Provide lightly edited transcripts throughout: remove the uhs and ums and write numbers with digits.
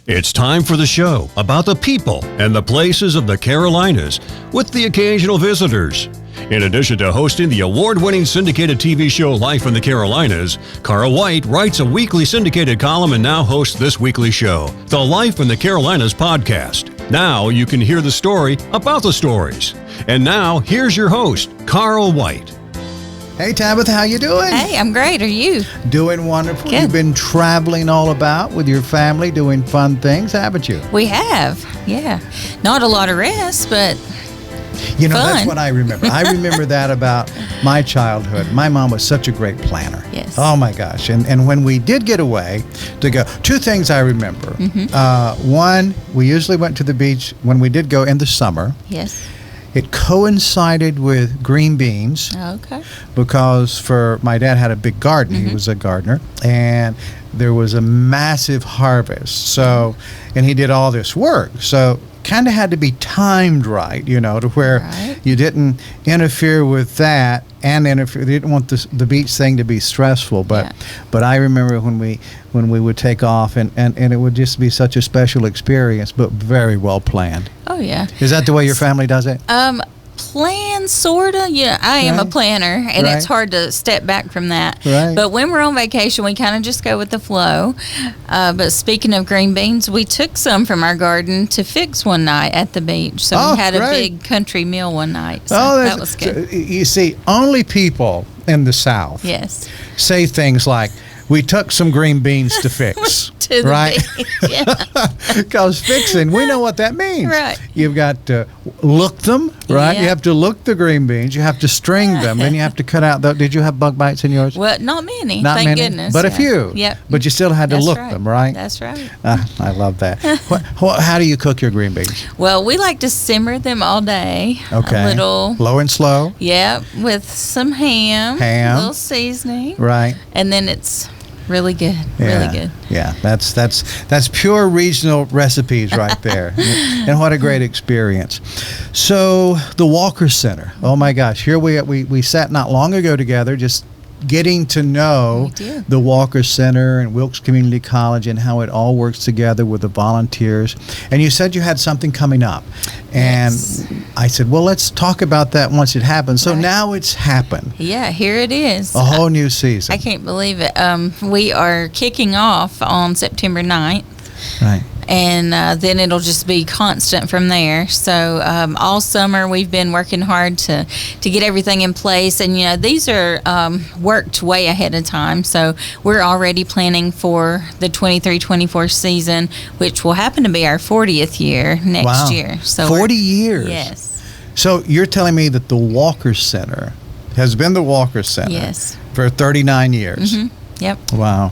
It's time for the show about the people and the places of the Carolinas with the occasional visitors. In addition to hosting the award-winning syndicated TV show Life in the Carolinas, Carl White writes a weekly syndicated column and now hosts this weekly show, the Life in the Carolinas podcast. Now you can hear the story about the stories. And now, here's your host, Carl White. Hey, Tabitha, how you doing? Hey, I'm great. Are you? Doing wonderful. Good. You've been traveling all about with your family, doing fun things, haven't you? We have, yeah. Not a lot of rest, but You know, fun. That's what I remember. I remember that about my childhood. My mom was such a great planner. Yes. Oh, my gosh. And when we did get away to go, two things I remember. One, we usually went to the beach when we did go in the summer. yes. It coincided with green beans. Okay. Because for my dad had a big garden. He was a gardener, and there was a massive harvest. So, and he did all this work. So, kind of had to be timed right, you know, to where Right. you didn't interfere with that and interfere. You didn't want the beach thing to be stressful. But, Yeah. but I remember when we would take off, and it would just be such a special experience, but very well planned. Oh, yeah. Is that the way your family does it? Plan, sorta. Yeah, I am a Right. planner, and Right. it's hard to step back from that. Right. But when we're on vacation, we kind of just go with the flow. But speaking of green beans, we took some from our garden to fix one night at the beach. So Oh, we had a great. big country meal one night. So that was good. So, you see, only people in the South Yes. say things like, we took some green beans to fix. To the right? beach. Yeah. Because fixing, we know what that means. Right. You've got to look them, right? Yeah. You have to look the green beans. You have to string them. Then you have to cut out. Did you have bug bites in yours? Well, not many. Not thank many, goodness. but a yeah. few. Yep. But you still had to That's look right. them, right? That's right. I love that. How do you cook your green beans? Well, we like to simmer them all day. Okay. A little, Low and slow, yep, with some ham. Ham. A little seasoning. right? And then it's really good. Yeah, Really good. Yeah, that's pure regional recipes right there. And what a great experience. So the Walker Center. Oh my gosh, here we sat not long ago together just getting to know We did. the Walker Center and Wilkes Community College and how it all works together with the volunteers. And you said you had something coming up. And Yes. I said, well, let's talk about that once it happens. So Right. now it's happened. Yeah, here it is. A whole new season. I can't believe it. We are kicking off on September 9th. Right. And then it'll just be constant from there. So all summer we've been working hard to get everything in place. And, you know, these are worked way ahead of time. So we're already planning for the 23-24 season, which will happen to be our 40th year next Wow. year. So 40 years. Yes. So you're telling me that the Walker Center has been the Walker Center Yes. for 39 years. Yep. Wow.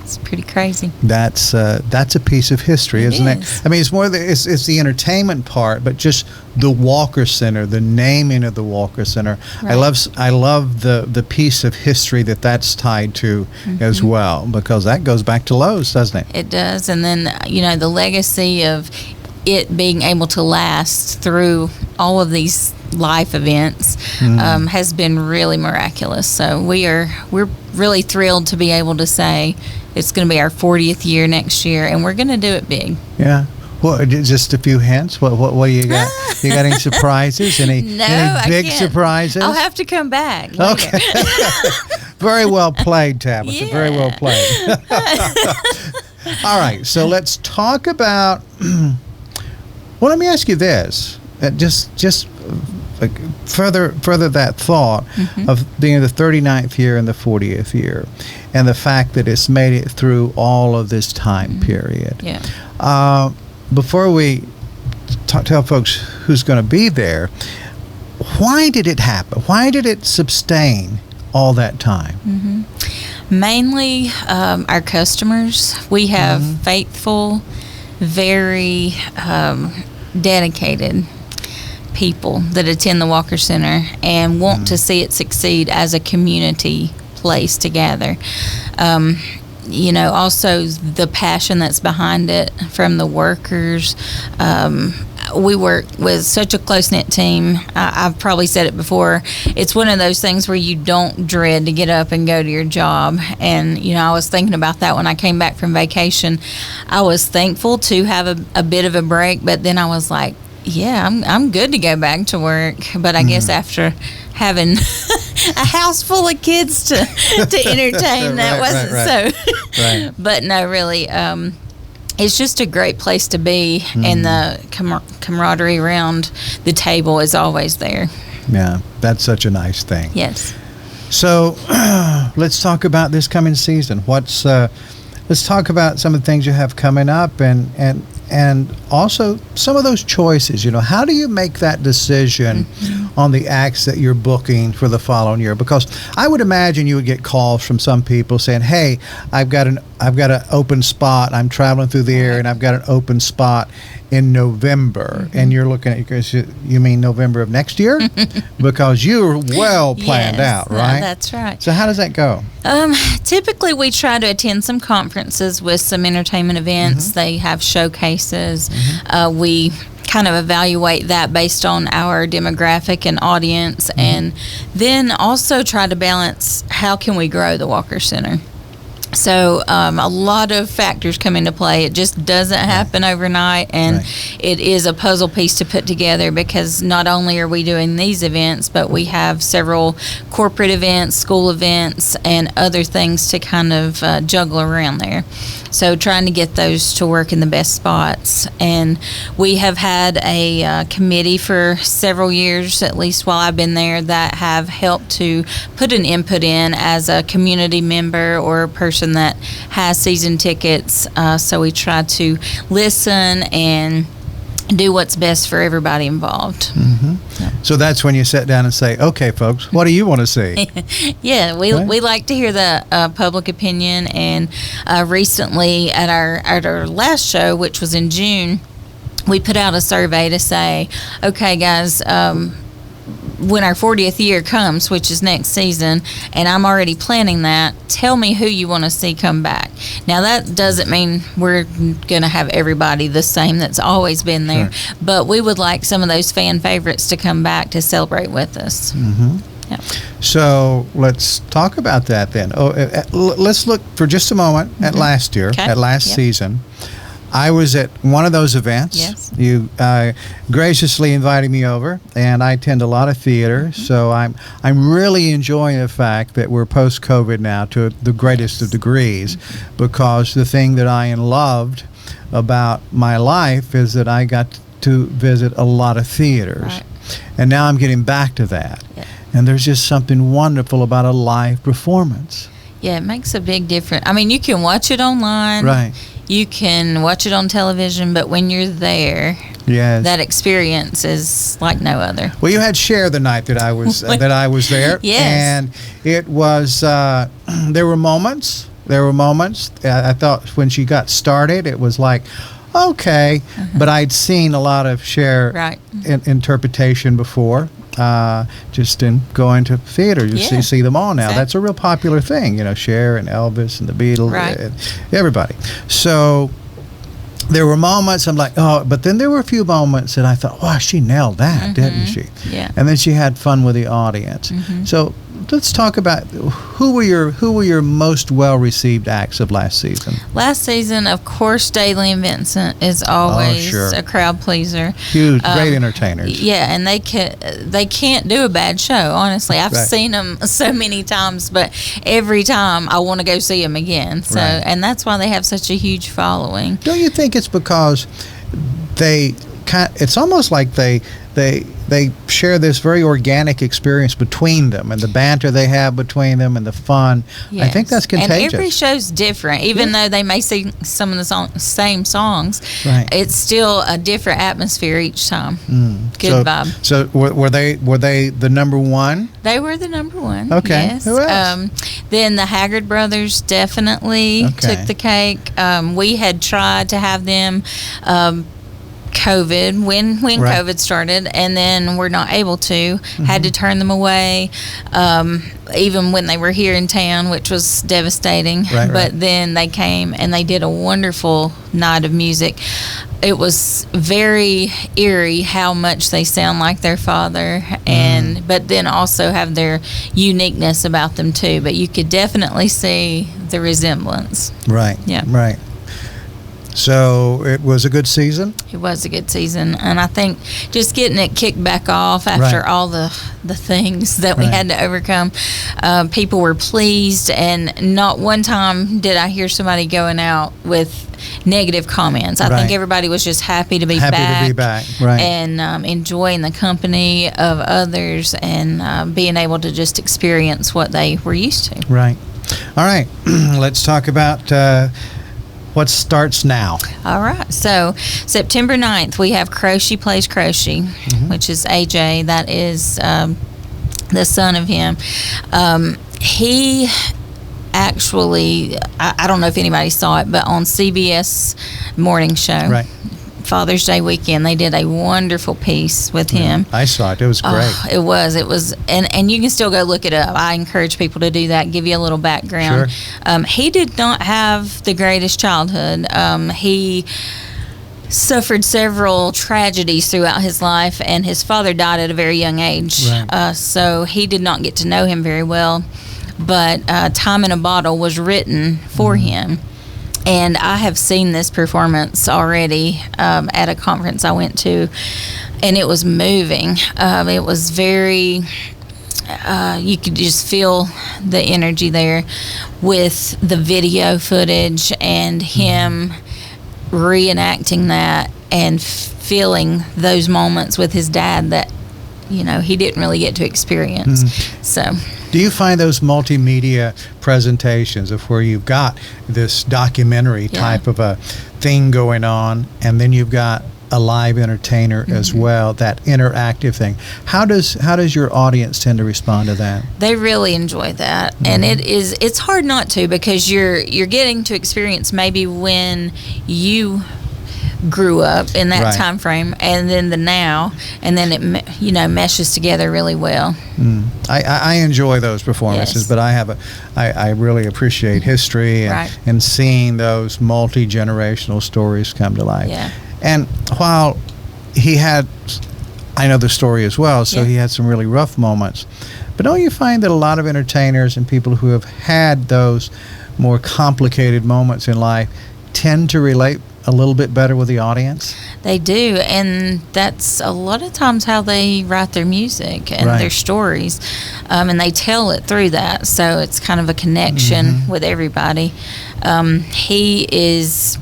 It's pretty crazy. That's a piece of history, It isn't it? is. I mean, it's more it's the entertainment part, but just the Walker Center, the naming of the Walker Center. Right. I love the piece of history that's tied to as well, because that goes back to Lowe's, doesn't it? It does. And then, you know, the legacy of it being able to last through all of these life events has been really miraculous. So we're really thrilled to be able to say it's going to be our 40th year next year, and we're going to do it big. Yeah. Well, just a few hints. What do you got? You got any surprises? Any I big can't. surprises? I'll have to come back later. Okay. Very well played, Tabitha. Very well Yeah. played. All right. So let's talk about. Well, let me ask you this. Just further that thought of being the 39th year and the 40th year, and the fact that it's made it through all of this time period. Yeah. Before we tell folks who's going to be there, why did it happen? Why did it sustain all that time? Mainly our customers. We have faithful, very dedicated people that attend the Walker Center and want to see it succeed as a community place to gather. You know, also the passion that's behind it from the workers. we work with such a close-knit team. I've probably said it before. It's one of those things where you don't dread to get up and go to your job. And, I was thinking about that when I came back from vacation. I was thankful to have a bit of a break, but then I was like, yeah, I'm good to go back to work. But I guess after having a house full of kids to entertain, that wasn't so. Right. But no, really, it's just a great place to be, and the camaraderie around the table is always there. Yeah, that's such a nice thing. Yes. So let's talk about this coming season. Let's talk about some of the things you have coming up, and also some of those choices. How do you make that decision on the acts that you're booking for the following year? Because I would imagine you would get calls from some people saying, "Hey, I've got an open spot. I'm traveling through the area, and I've got an open spot in November." And you're looking at, you mean November of next year? Because you're well planned out, right? That's right. So how does that go? Typically, we try to attend some conferences with some entertainment events. They have showcases. We kind of evaluate that based on our demographic and audience, and then also try to balance how can we grow the Walker Center. So a lot of factors come into play. It just doesn't happen overnight, and it is a puzzle piece to put together, because not only are we doing these events, but we have several corporate events, school events, and other things to kind of juggle around there. So trying to get those to work in the best spots. And we have had a committee for several years, at least while I've been there, that have helped to put an input in as a community member or a person that has season tickets. So we try to listen and do what's best for everybody involved. So that's when you sit down and say, "Okay, folks, what do you want to see?" Yeah, we like to hear the public opinion. And recently at our last show, which was in June, we put out a survey to say, "Okay, guys, when our 40th year comes, which is next season, and I'm already planning that, tell me who you want to see come back." Now, that doesn't mean we're going to have everybody the same that's always been there, but we would like some of those fan favorites to come back to celebrate with us. Yep. So let's talk about that then. Let's look for just a moment at last year, at last season. I was at one of those events. Yes. You graciously invited me over, and I attend a lot of theater, so I'm really enjoying the fact that we're post-COVID now to the greatest of degrees, because the thing that I loved about my life is that I got to visit a lot of theaters, and now I'm getting back to that. Yeah. And there's just something wonderful about a live performance. Yeah, it makes a big difference. I mean, you can watch it online. Right. You can watch it on television, but when you're there, that experience is like no other. Well, you had Cher the night that I was there. Yes. And it was there were moments. I thought when she got started, it was like, okay, but I'd seen a lot of Cher interpretation before. Just in going to theater, you see them all now. That's a real popular thing, Cher and Elvis and the Beatles, everybody. So there were moments I'm like, oh, but then there were a few moments that I thought, wow, she nailed that, didn't she? Yeah. And then she had fun with the audience. So let's talk about who were your most well-received acts of last season. Last season, of course, Dailey and Vincent is always a crowd pleaser. Huge, great entertainers. Yeah, and they can't do a bad show. Honestly, I've seen them so many times, but every time I want to go see them again. So, and that's why they have such a huge following. Don't you think it's because it's almost like they share this very organic experience between them, and the banter they have between them and the fun. Yes. I think that's contagious. And every show's different. Even though they may sing some of the same songs, it's still a different atmosphere each time. Good vibe. So were they the number one? They were the number one. Okay. Yes. Who else? Then the Haggard brothers definitely took the cake. We had tried to have them COVID when COVID started, and then we're not able to. Had to turn them away, even when they were here in town, which was devastating. But then they came and they did a wonderful night of music. it was very eerie how much they sound like their father, and but then also have their uniqueness about them too. But you could definitely see the resemblance. Right. Yeah. Right. So it was a good season? It was a good season, and I think just getting it kicked back off after Right. all the things that we Right. had to overcome, people were pleased, and not one time did I hear somebody going out with negative comments. I think Right. everybody was just happy to be Happy back. to be back, right. And enjoying the company of others, and being able to just experience what they were used to. Right. All right. Let's talk about what starts now. All right. So September 9th, we have Croce Plays Croce, which is AJ. That is the son of him. He actually, I don't know if anybody saw it, but on CBS morning show, Right. Father's Day weekend, they did a wonderful piece with him. I saw it. It was great. It was, and you can still go look it up. I encourage people to do that, give you a little background. Sure. He did not have the greatest childhood. He suffered several tragedies throughout his life, and his father died at a very young age. Right. So he did not get to know him very well. But Time in a Bottle was written for him. And I have seen this performance already at a conference I went to, and it was moving. It was very, you could just feel the energy there with the video footage and him reenacting that and feeling those moments with his dad that, he didn't really get to experience. So. Do you find those multimedia presentations of where you've got this documentary type of a thing going on, and then you've got a live entertainer as well, that interactive thing? How does your audience tend to respond to that? They really enjoy that, and it's hard not to, because you're getting to experience maybe when you grew up in that Right. time frame, and then the now, and then it meshes together really well. I enjoy those performances, Yes. but I really appreciate history and, Right. and seeing those multi-generational stories come to life. Yeah. And while I know the story as well, so Yeah. he had some really rough moments. But don't you find that a lot of entertainers and people who have had those more complicated moments in life tend to relate a little bit better with the audience? They do, and that's a lot of times how they write their music and Right. their stories, and they tell it through that, so it's kind of a connection with everybody. He is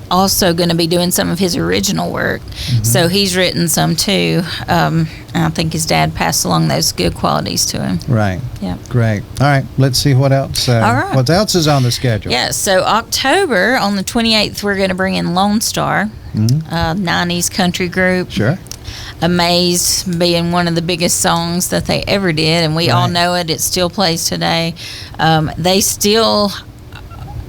also going to be doing some of his original work, so he's written some too, and I think his dad passed along those good qualities to him. Right. Yeah. Great. All right. Let's see what else. All right. What else is on the schedule? Yeah, so October, on the 28th, we're going to bring in Lonestar, 90s country group. Sure. Amazed being one of the biggest songs that they ever did, and we all Right. know it. It still plays today. They still,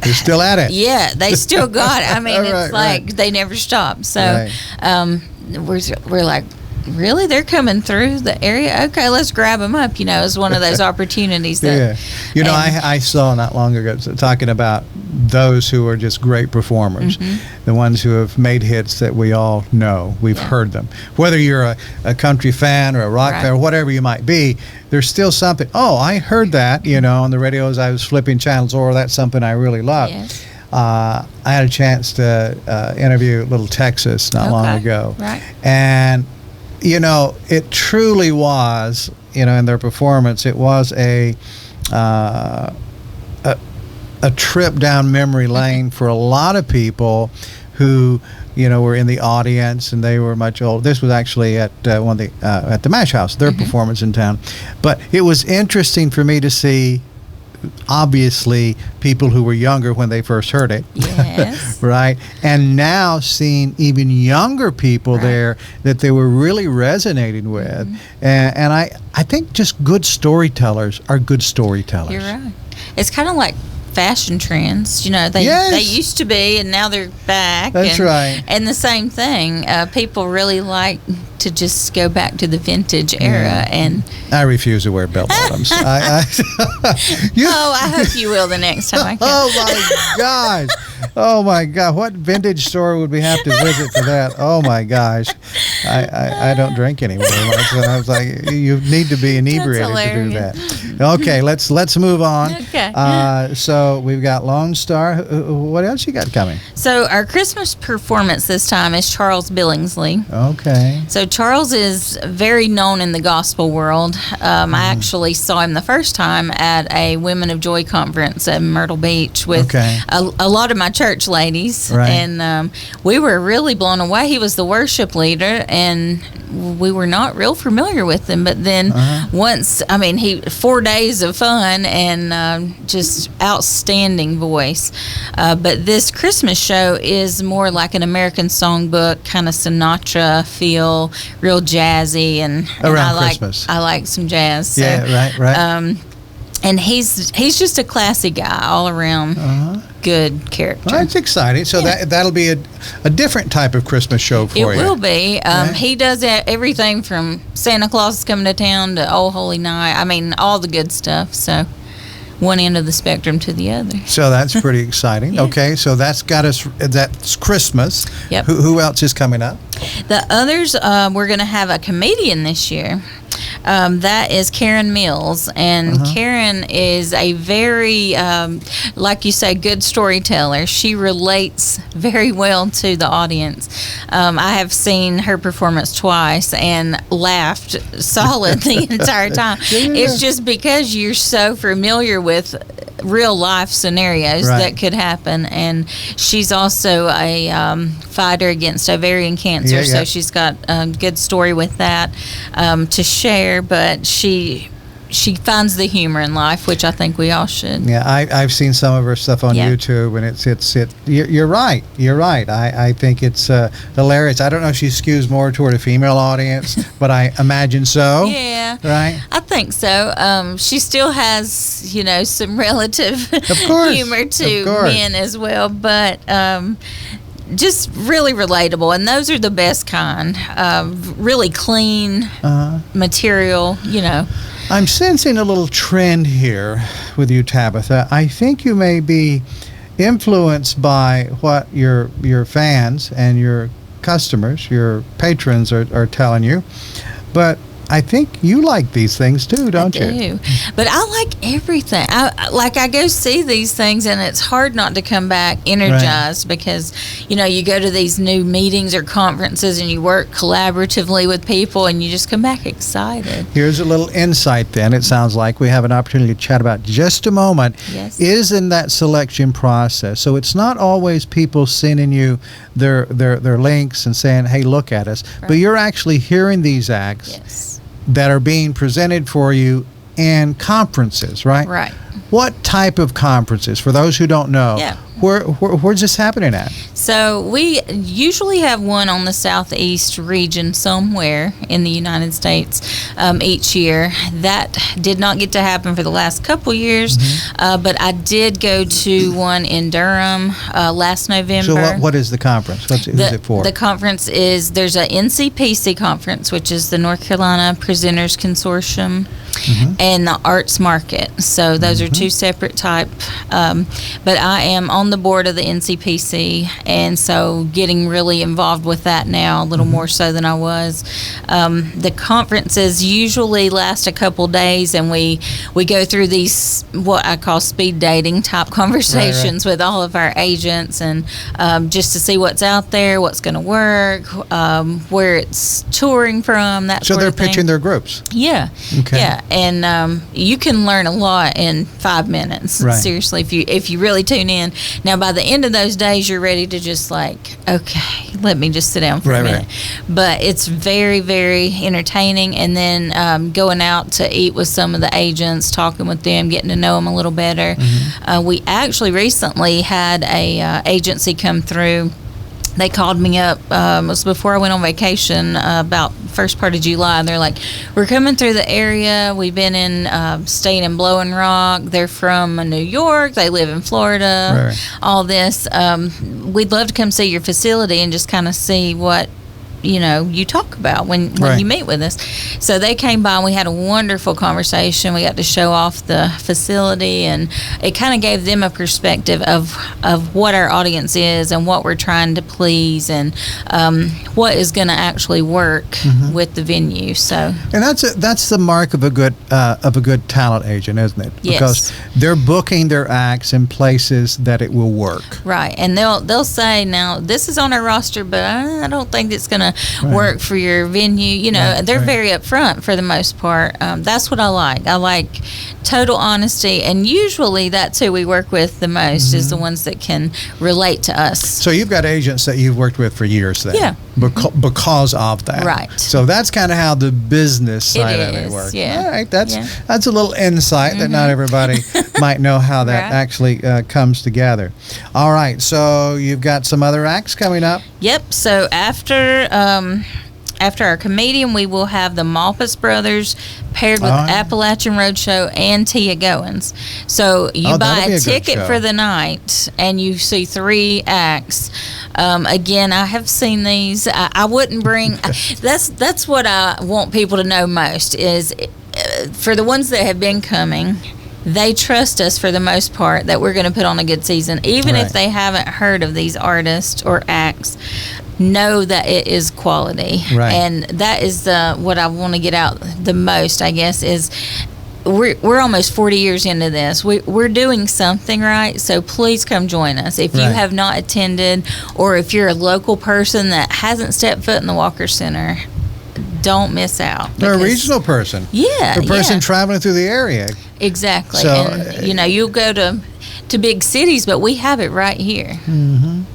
You're still at it. yeah, they still got it. I mean, it's Right, like right. they never stop. So we're like, really? They're coming through the area? Okay, let's grab them up. It's one of those opportunities that. Yeah. and- I saw not long ago talking about those who are just great performers, the ones who have made hits that we all know. We've heard them. Whether you're a country fan or a rock Right. fan or whatever you might be, there's still something. Oh, I heard that, on the radio as I was flipping channels, or that's something I really love. Yes. I had a chance to interview Little Texas not long Okay. ago. Right. And it truly was, in their performance, it was a trip down memory lane for a lot of people who, were in the audience, and they were much older. This was actually at at the Mash House, their performance in town. But it was interesting for me to see, obviously, people who were younger when they first heard it. Yes. Right. And now seeing even younger people Right. there that they were really resonating with. And I think just good storytellers are good storytellers. You're right. It's kind of like fashion trends. You know, they used to be, and now they're back. That's right. And the same thing. People really like to just go back to the vintage era. And I refuse to wear bell bottoms. I hope you will the next time I come. Oh my gosh. Oh my God. What vintage store would we have to visit for that? Oh my gosh. I don't drink anymore. So I was like, you need to be inebriated to do that. Okay, let's move on. Okay. So we've got Lonestar. What else you got coming? So our Christmas performance this time is Charles Billingsley. Okay. So Charles is very known in the gospel world. I actually saw him the first time at a Women of Joy conference at Myrtle Beach with a lot of my church ladies. Right. And we were really blown away. He was the worship leader, and we were not real familiar with him. But then once, 4 days of fun and just outstanding voice. But this Christmas show is more like an American songbook, kind of Sinatra feel, real jazzy, and around Christmas. I like some jazz. So, yeah, right. And he's just a classy guy, all around good character. Well, that's exciting. So that'll be a different type of Christmas show for you. It will be. He does everything from Santa Claus is coming to town to Oh Holy Night. I mean, all the good stuff. So one end of the spectrum to the other. So that's pretty exciting. Yeah. Okay, so that's Christmas. Yep. Who else is coming up? The others, we're going to have a comedian this year. That is Karen Mills, and Karen is a very, like you say, good storyteller. She relates very well to the audience. I have seen her performance twice and laughed solid the entire time. It's just because you're so familiar with real life scenarios that could happen, and she's also a fighter against ovarian cancer, so she's got a good story with that to share. But she finds the humor in life, which I think we all should. Yeah, I've seen some of her stuff on YouTube, and you're right. I think it's hilarious. I don't know if she skews more toward a female audience, but I imagine so. Yeah. Right? I think so. She still has, some relative humor to men as well, but just really relatable, and those are the best kind. Really clean material, I'm sensing a little trend here with you, Tabitha. I think you may be influenced by what your fans and your customers, your patrons are telling you, but I think you like these things too, don't you? I do. But I like everything. I go see these things, and it's hard not to come back energized because, you go to these new meetings or conferences and you work collaboratively with people and you just come back excited. Here's a little insight then. It sounds like we have an opportunity to chat about just a moment. Yes. Is in that selection process. So it's not always people sending you their links and saying, hey, look at us. Right. But you're actually hearing these acts that are being presented for you in conferences, right? Right. What type of conferences, for those who don't know? Yeah. Where's this happening at? So we usually have one on the southeast region somewhere in the United States each year. That did not get to happen for the last couple years, but I did go to one in Durham last November. So what is the conference? Who's it for? The conference there's a NCPC conference, which is the North Carolina Presenters Consortium, and the Arts Market. So those are two separate type. But I am on the board of the NCPC, and so getting really involved with that now, a little more so than I was. The conferences usually last a couple days, and we go through these what I call speed dating type conversations with all of our agents, and just to see what's out there, what's going to work, where it's touring from, that so sort of thing. So they're pitching their groups. Yeah. Okay. Yeah, and you can learn a lot in 5 minutes. Right. Seriously, if you really tune in. Now, by the end of those days, you're ready to just okay, let me just sit down for a minute. But it's very, very entertaining. And then going out to eat with some of the agents, talking with them, getting to know them a little better. We actually recently had a agency come through they called me up. It was before I went on vacation, about first part of July. And they're like, "We're coming through the area. We've been staying in Blowing Rock. They're from New York. They live in Florida. Right. All this. We'd love to come see your facility and just kind of see what you talk about when Right. you meet with us." So they came by and we had a wonderful conversation. We got to show off the facility, and it kind of gave them a perspective of what our audience is and what we're trying to please, and what is going to actually work with the venue. So, And that's the mark of a good talent agent, isn't it? Yes. Because they're booking their acts in places that it will work. right, and they'll say, "Now this is on our roster, but I don't think it's going to work for your venue." Right, They're right. very upfront for the most part. That's what I like. I like total honesty, and usually that's who we work with the most, is the ones that can relate to us. So you've got agents that you've worked with for years then. Yeah. Because of that. Right. So that's kind of how the business side of it is, works. yeah. All right. That's Yeah. that's a little insight that not everybody might know how that Right. actually comes together. All right. So you've got some other acts coming up. Yep. So after our comedian, we will have the Malpass brothers paired with Oh, yeah. Appalachian Roadshow and Teea Goans. So you Oh, buy that'll be a a good ticket show. for the night, and you see 3 acts. Again, I have seen these. I wouldn't bring. That's what I want people to know most is, for the ones that have been coming, they trust us for the most part that we're going to put on a good season, even Right. if they haven't heard of these artists or acts. Know that it is quality, Right. and that is what I want to get out the most, I guess, is we're almost 40 years into this. We're doing something right, so please come join us. If you Right. have not attended, or if you're a local person that hasn't stepped foot in the Walker Center, don't miss out. They're a because- regional person. Yeah, A person yeah. traveling through the area. Exactly. So, and you'll go to big cities, but we have it right here.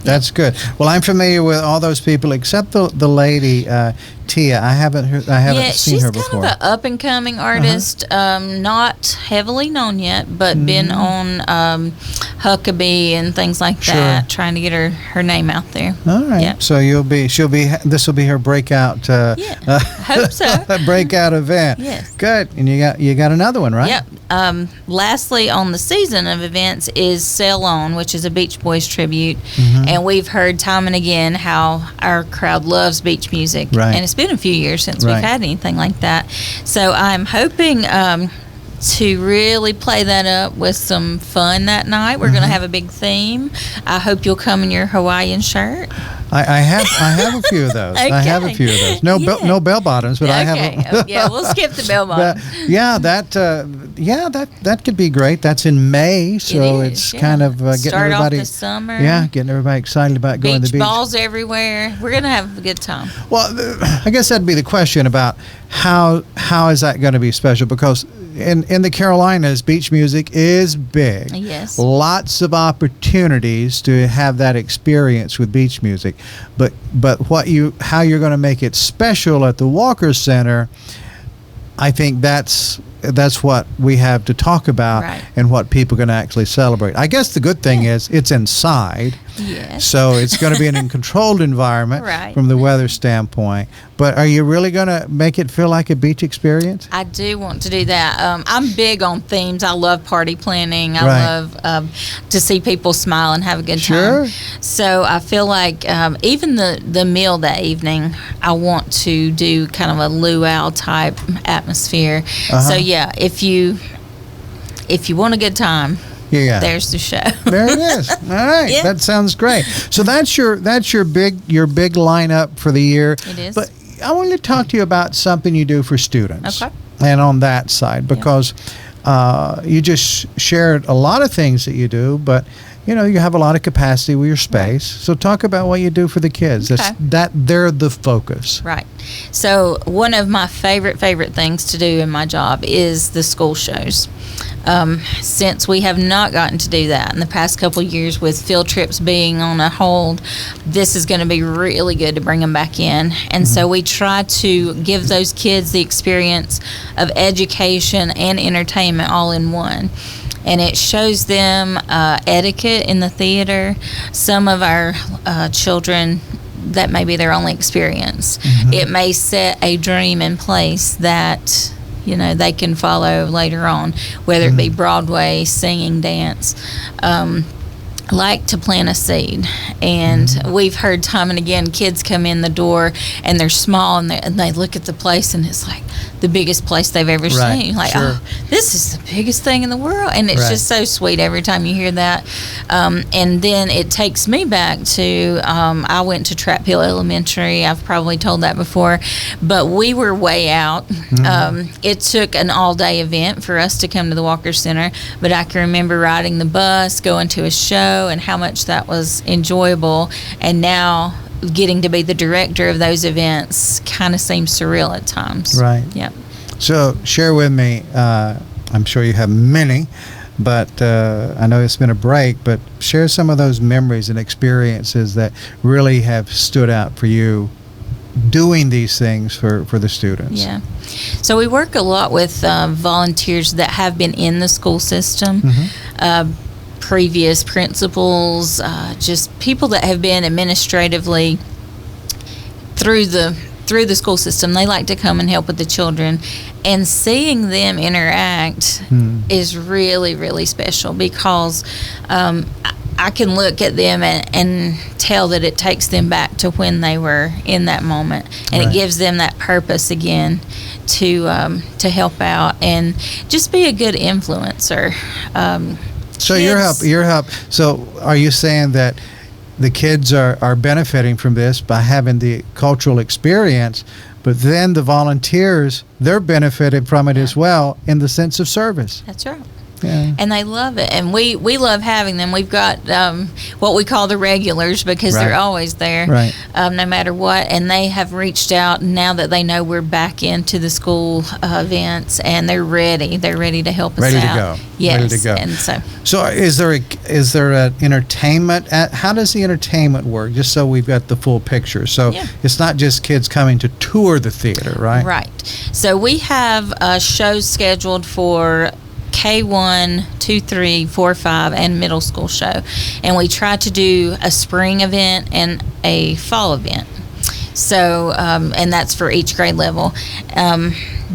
That's good. Well, I'm familiar with all those people except the lady Teea. I haven't seen her before. She's kind of an up and coming artist, not heavily known yet, but been on Huckabee and things like Sure. that, trying to get her name out there. All right. Yeah. So this will be her breakout. Hope so. breakout event. Yes. Good. And you got another one, right? Yep. Lastly, on the season of events is Sail On, which is a Beach Boys tribute. And we've heard time and again how our crowd loves beach music. Right. And it's been a few years since Right. we've had anything like that. So I'm hoping to really play that up with some fun that night. We're going to have a big theme. I hope you'll come in your Hawaiian shirt. I have a few of those. I have a Okay. few of those. No Yeah. no bell bottoms, but I have. Okay. Yeah, we'll skip the bell bottom. That could be great. That's in May, so It is, it's yeah. kind of getting Start off everybody. the summer. Yeah, getting everybody excited about going to Beach the beach. balls everywhere. We're going to have a good time. Well, I guess that'd be the question about how is that going to be special, because in the Carolinas, beach music is big. Yes. Lots of opportunities to have that experience with beach music, but how you're going to make it special at the Walker Center, I think that's what we have to talk about, Right. and what people can actually celebrate. I guess the good thing is it's inside. Yes. So it's going to be in a controlled environment Right. from the weather standpoint. But are you really going to make it feel like a beach experience? I do want to do that. I'm big on themes. I love party planning. I Right. love to see people smile and have a good Sure. time. So I feel like even the meal that evening, I want to do kind of a luau type atmosphere. So yeah, if you want a good time, Yeah. there's the show. There it is. All right. Yeah. That sounds great. So that's your big lineup for the year. It is. But I want to talk to you about something you do for students. Okay. And on that side, because you just shared a lot of things that you do, but you have a lot of capacity with your space. So talk about what you do for the kids. Okay. They're the focus. Right. So one of my favorite things to do in my job is the school shows. Since we have not gotten to do that in the past couple of years with field trips being on a hold, this is going to be really good to bring them back in. And so we try to give those kids the experience of education and entertainment all in one. And it shows them etiquette in the theater. Some of our children that may be their only experience. It may set a dream in place that they can follow later on, whether it be Broadway, singing, dance. Like to plant a seed, and we've heard time and again kids come in the door and they're small and they look at the place and it's like the biggest place they've ever seen, like, sure. oh, this is the biggest thing in the world, and it's just so sweet every time you hear that. And then it takes me back to I went to Trap Hill Elementary. I've probably told that before, but we were way out. It took an all-day event for us to come to the Walker Center, but I can remember riding the bus, going to a show, and how much that was enjoyable. And now getting to be the director of those events kind of seems surreal at times. Right. Yeah. So share with me, I'm sure you have many, but I know it's been a break, but share some of those memories and experiences that really have stood out for you doing these things for the students. Yeah. So we work a lot with volunteers that have been in the school system, previous principals, just people that have been administratively through the school system. They like to come and help with the children, and seeing them interact is really, really special, because I can look at them and tell that it takes them back to when they were in that moment, and it gives them that purpose again to help out and just be a good influencer. So your help. So are you saying that the kids are benefiting from this by having the cultural experience, but then the volunteers, they're benefited from it as well in the sense of service? That's right. Yeah. And they love it, and we love having them. We've got what we call the regulars, because they're always there, no matter what. And they have reached out now that they know we're back into the school events, and they're ready. They're ready to help us out. Ready to go. Yes. Ready to go. And so is there an entertainment? How does the entertainment work? Just so we've got the full picture. So it's not just kids coming to tour the theater, right? Right. So we have shows scheduled for K1, 2, 3, 4, 5, and middle school show. And we try to do a spring event and a fall event. So, and that's for each grade level.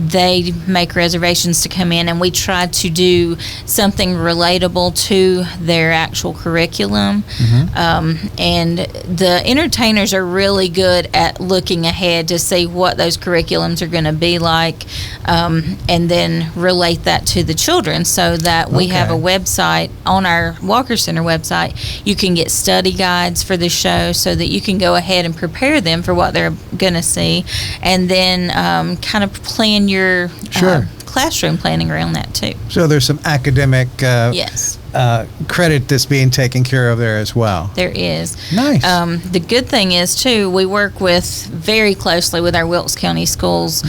They make reservations to come in, and we try to do something relatable to their actual curriculum. And the entertainers are really good at looking ahead to see what those curriculums are going to be like, and then relate that to the children, so that we have a website on our Walker Center website. You can get study guides for the show, so that you can go ahead and prepare them for what they're going to see, and then kind of plan your classroom planning around that too. So there's some academic credit that's being taken care of there as well. There is. Nice. The good thing is too, we work very closely with our Wilkes County schools,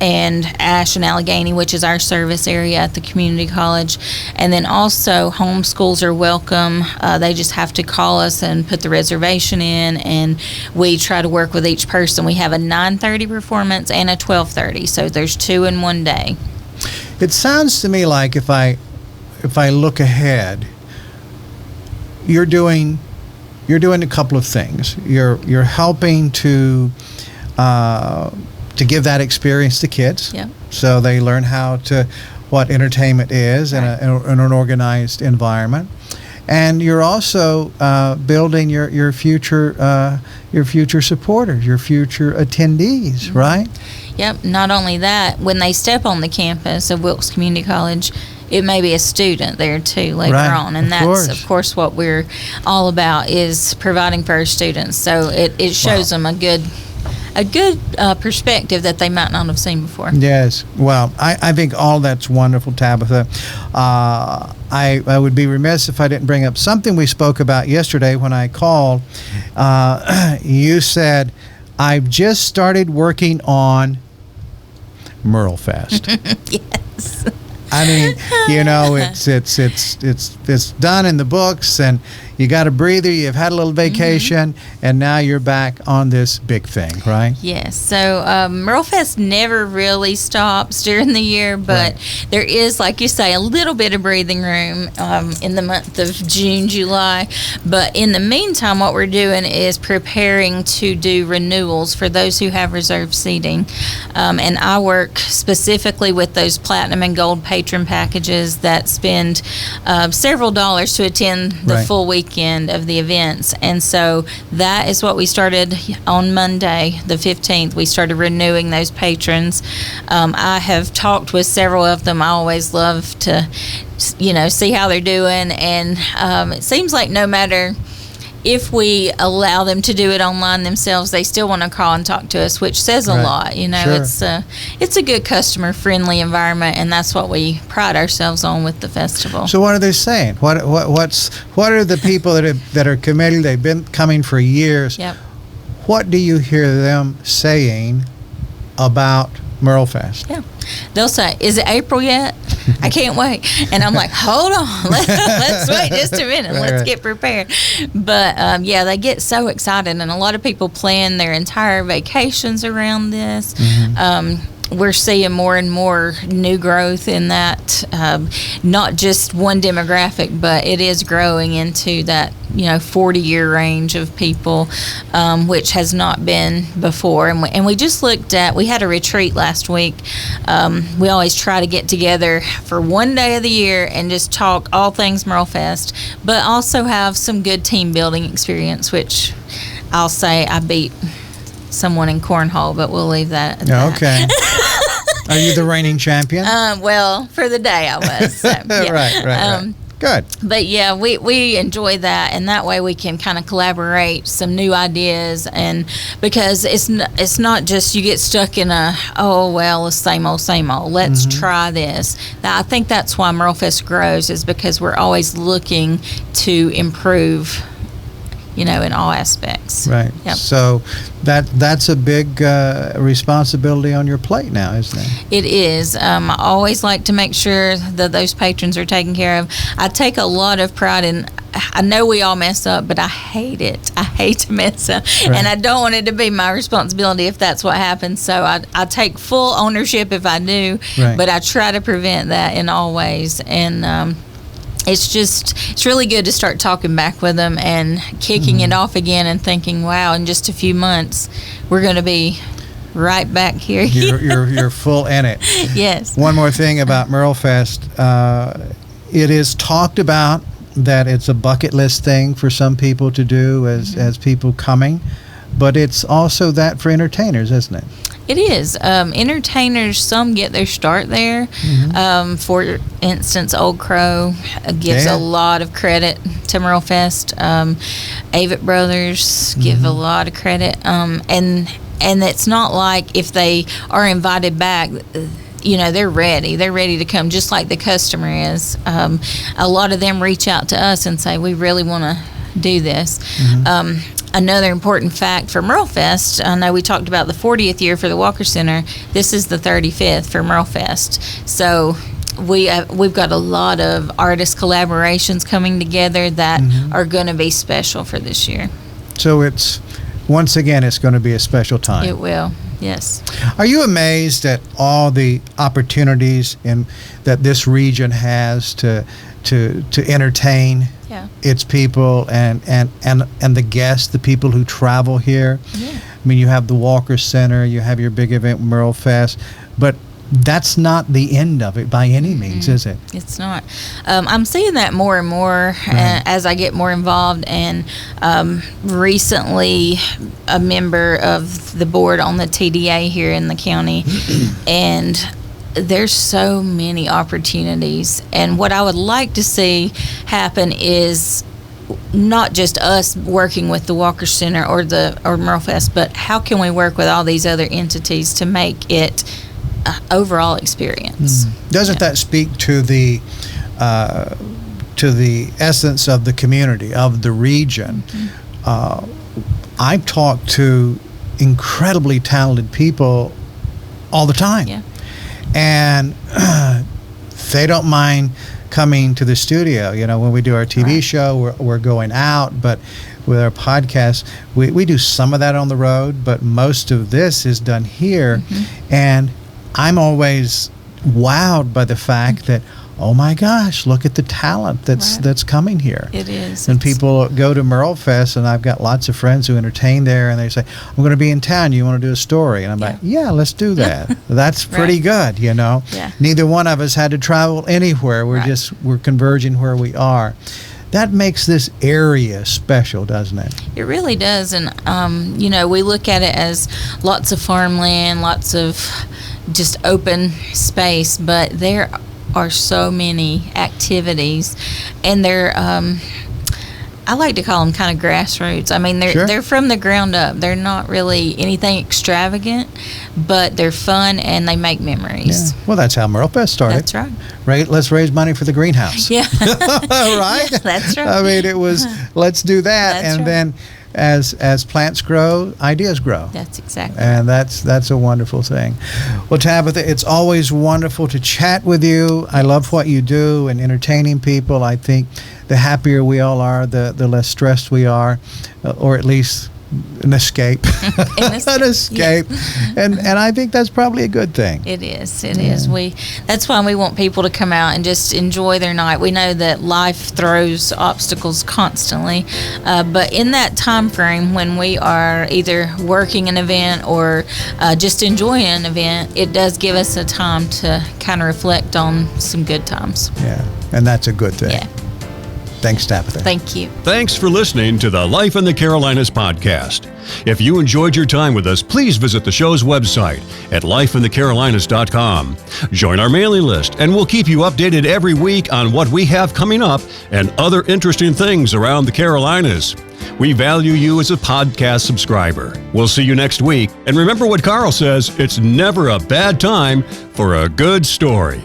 and Ash and Allegheny, which is our service area at the community college. And then also homeschools are welcome. They just have to call us and put the reservation in, and we try to work with each person. We have a 9:30 performance and a 12:30, so there's 2 in one day. It sounds to me like if I look ahead, you're doing a couple of things. You're helping to give that experience to kids, so they learn what entertainment is in an organized environment, and you're also building your future supporters, your future attendees, right? Yep. Not only that, when they step on the campus of Wilkes Community College, it may be a student there too later on, and that's of course what we're all about, is providing for our students. So it shows them a good perspective that they might not have seen before. Yes. Well, I think all that's wonderful, Tabitha. I would be remiss if I didn't bring up something we spoke about yesterday when I called. You said, I've just started working on Merlefest. Yes. I mean, it's done in the books, and you got a breather, you've had a little vacation, and now you're back on this big thing, right? Yes. So MerleFest never really stops during the year, but there is, like you say, a little bit of breathing room in the month of June, July. But in the meantime, what we're doing is preparing to do renewals for those who have reserved seating. And I work specifically with those platinum and gold patron packages that spend several dollars to attend the full weekend of the events. And so that is what we started on Monday, the 15th. We started renewing those patrons. I have talked with several of them. I always love to, see how they're doing. And it seems like no matter if we allow them to do it online themselves, they still want to call and talk to us, which says a lot. Sure. It's a good customer-friendly environment, and that's what we pride ourselves on with the festival. So what are they saying? What are the people that are committed? They've been coming for years. Yep. What do you hear them saying about MerleFest? Yeah. They'll say, "Is it April yet? I can't wait." And I'm like, "Hold on, let's wait just a minute. Let's get prepared." But they get so excited, and a lot of people plan their entire vacations around this. We're seeing more and more new growth in that, not just one demographic, but it is growing into that 40-year range of people, which has not been before. And we just we had a retreat last week. We always try to get together for one day of the year and just talk all things MerleFest, but also have some good team building experience, which I'll say I beat someone in cornhole, but we'll leave that at that. Okay. Are you the reigning champion? Well, for the day I was. So, yeah. Right. Good. But yeah, we enjoy that, and that way we can kind of collaborate some new ideas, and because it's not just you get stuck in the same old. Let's try this. Now, I think that's why MerleFest grows, is because we're always looking to improve, in all aspects. Right. Yep. So that's a big responsibility on your plate now, isn't it? It is. I always like to make sure that those patrons are taken care of. I take a lot of pride in, I know we all mess up, but I hate it. I hate to mess up. Right. And I don't want it to be my responsibility if that's what happens. So I take full ownership if I do, but I try to prevent that in all ways. And it's really good to start talking back with them and kicking it off again and thinking, wow, in just a few months, we're going to be right back here. You're full in it. Yes. One more thing about MerleFest. It is talked about that it's a bucket list thing for some people to do as people coming, but it's also that for entertainers, isn't it? It is. Entertainers, some get their start there. For instance, Old Crow gives a lot of credit to MerleFest. Avett Brothers give a lot of credit. And it's not like if they are invited back, they're ready. They're ready to come, just like the customer is. A lot of them reach out to us and say, we really want to do this. Another important fact for MerleFest, I know we talked about the 40th year for the Walker Center. This is the 35th for MerleFest. So we've got a lot of artist collaborations coming together that are going to be special for this year. So once again, it's going to be a special time. It will, yes. Are you amazed at all the opportunities that this region has to entertain its people and the guests, the people who travel here? I mean, you have the Walker Center, you have your big event, MerleFest, but that's not the end of it by any means, is it? It's not. I'm seeing that more and more as I get more involved, and recently a member of the board on the TDA here in the county, and there's so many opportunities. And what I would like to see happen is not just us working with the Walker Center or MerleFest, but how can we work with all these other entities to make it overall experience? Doesn't that speak to the essence of the community, of the region? I've talked to incredibly talented people all the time, and they don't mind coming to the studio. You know, when we do our TV show, we're going out, but with our podcast, we do some of that on the road, but most of this is done here. And I'm always wowed by the fact that, oh my gosh, look at the talent that's coming here. It is. And people go to Merle Fest, and I've got lots of friends who entertain there, and they say, I'm going to be in town. You want to do a story? And I'm like, yeah, let's do that. That's pretty good, you know. Yeah. Neither one of us had to travel anywhere. We're converging where we are. That makes this area special, doesn't it? It really does. And, you know, we look at it as lots of farmland, lots of just open space, but there are so many activities, and they're I like to call them kind of grassroots. I mean, they're from the ground up. They're not really anything extravagant, but they're fun and they make memories. Yeah. Well, that's how Merle Fest started. That's right. Right. Let's raise money for the greenhouse. Yeah. Right. Yeah, that's right. I mean, it was let's do that, That's and right. then as plants grow, ideas grow. That's exactly. And that's a wonderful thing. Well, Tabitha, it's always wonderful to chat with you. I love what you do and entertaining people. I think the happier we all are, the less stressed we are, or at least an escape. An escape. Yes. And I think that's probably a good thing. It is. It is. That's why we want people to come out and just enjoy their night. We know that life throws obstacles constantly, but in that time frame when we are either working an event or just enjoying an event, it does give us a time to kind of reflect on some good times. Yeah, and that's a good thing. Yeah. Thanks, Tabitha. Thank you. Thanks for listening to the Life in the Carolinas podcast. If you enjoyed your time with us, please visit the show's website at lifeinthecarolinas.com. Join our mailing list, and we'll keep you updated every week on what we have coming up and other interesting things around the Carolinas. We value you as a podcast subscriber. We'll see you next week. And remember what Carl says, it's never a bad time for a good story.